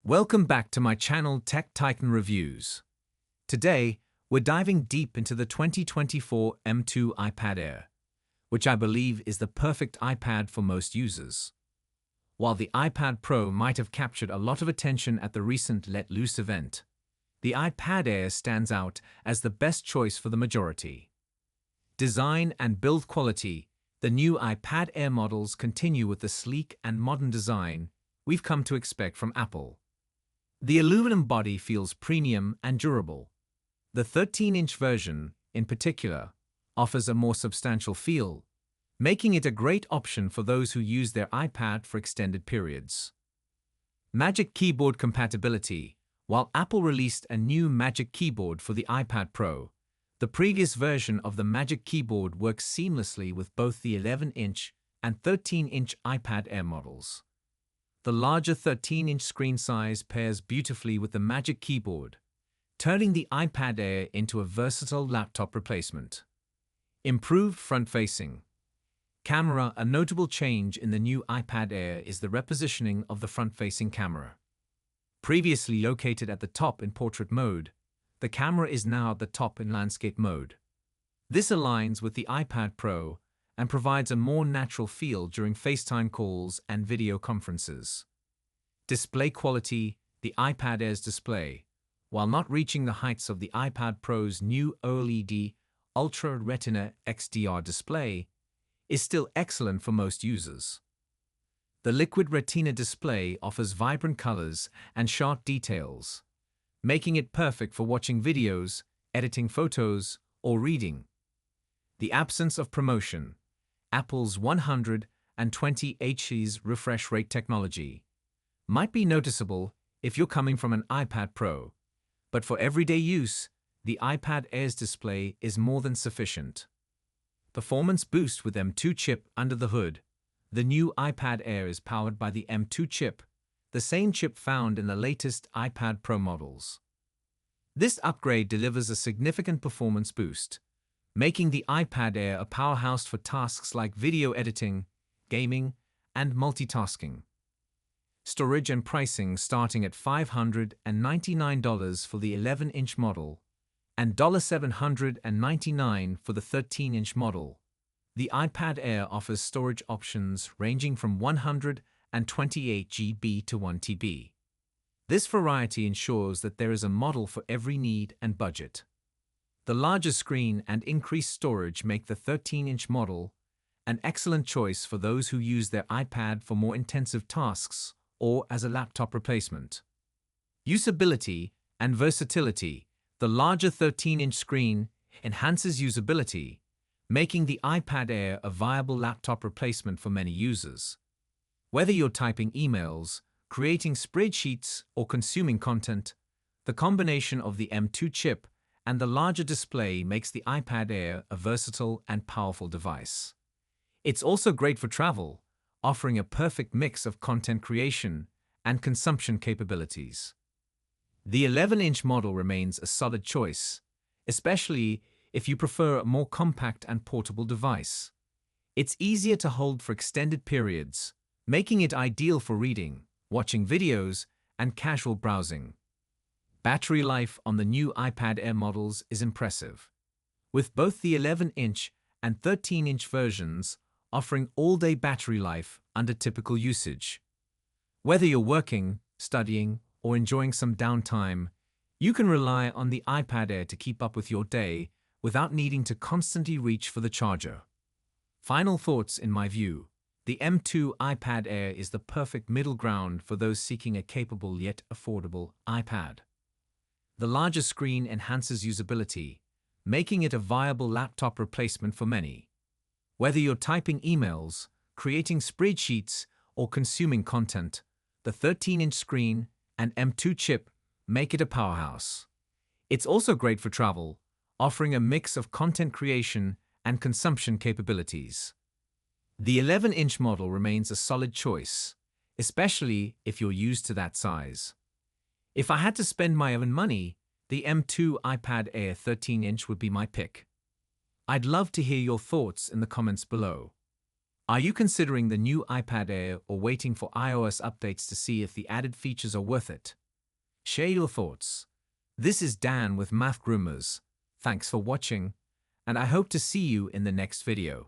Welcome back to my channel Tech Titan Reviews. Today, we're diving deep into the 2024 M2 iPad Air, which I believe is the perfect iPad for most users. While the iPad Pro might have captured a lot of attention at the recent Let Loose event, the iPad Air stands out as the best choice for the majority. Design and build quality. The new iPad Air models continue with the sleek and modern design we've come to expect from Apple. The aluminum body feels premium and durable. The 13-inch version, in particular, offers a more substantial feel, making it a great option for those who use their iPad for extended periods. Magic Keyboard compatibility. While Apple released a new Magic Keyboard for the iPad Pro, the previous version of the Magic Keyboard works seamlessly with both the 11-inch and 13-inch iPad Air models. The larger 13-inch screen size pairs beautifully with the Magic Keyboard, turning the iPad Air into a versatile laptop replacement. Improved front-facing camera. A notable change in the new iPad Air is the repositioning of the front-facing camera. Previously located at the top in portrait mode, the camera is now at the top in landscape mode. This aligns with the iPad Pro and provides a more natural feel during FaceTime calls and video conferences. Display quality. The iPad Air's display, while not reaching the heights of the iPad Pro's new OLED Ultra Retina XDR display, is still excellent for most users. The Liquid Retina display offers vibrant colors and sharp details, making it perfect for watching videos, editing photos, or reading. The absence of promotion. Apple's 120Hz refresh rate technology might be noticeable if you're coming from an iPad Pro, but for everyday use, the iPad Air's display is more than sufficient. Performance boost with M2 chip under the hood. The new iPad Air is powered by the M2 chip, the same chip found in the latest iPad Pro models. This upgrade delivers a significant performance boost, making the iPad Air a powerhouse for tasks like video editing, gaming, and multitasking. Storage and pricing starting at $599 for the 11-inch model and $799 for the 13-inch model. The iPad Air offers storage options ranging from 128 GB to 1 TB. This variety ensures that there is a model for every need and budget. The larger screen and increased storage make the 13-inch model an excellent choice for those who use their iPad for more intensive tasks or as a laptop replacement. Usability and versatility. The larger 13-inch screen enhances usability, making the iPad Air a viable laptop replacement for many users. Whether you're typing emails, creating spreadsheets, or consuming content, the combination of the M2 chip and the larger display makes the iPad Air a versatile and powerful device. It's also great for travel, offering a perfect mix of content creation and consumption capabilities. The 11-inch model remains a solid choice, especially if you prefer a more compact and portable device. It's easier to hold for extended periods, making it ideal for reading, watching videos, and casual browsing. Battery life on the new iPad Air models is impressive, with both the 11-inch and 13-inch versions offering all-day battery life under typical usage. Whether you're working, studying, or enjoying some downtime, you can rely on the iPad Air to keep up with your day without needing to constantly reach for the charger. Final thoughts. In my view, the M2 iPad Air is the perfect middle ground for those seeking a capable yet affordable iPad. The larger screen enhances usability, making it a viable laptop replacement for many. Whether you're typing emails, creating spreadsheets, or consuming content, the 13-inch screen and M2 chip make it a powerhouse. It's also great for travel, offering a mix of content creation and consumption capabilities. The 11-inch model remains a solid choice, especially if you're used to that size. If I had to spend my own money, the M2 iPad Air 13-inch would be my pick. I'd love to hear your thoughts in the comments below. Are you considering the new iPad Air or waiting for iOS updates to see if the added features are worth it? Share your thoughts. This is Dan with Math Groomers. Thanks for watching, and I hope to see you in the next video.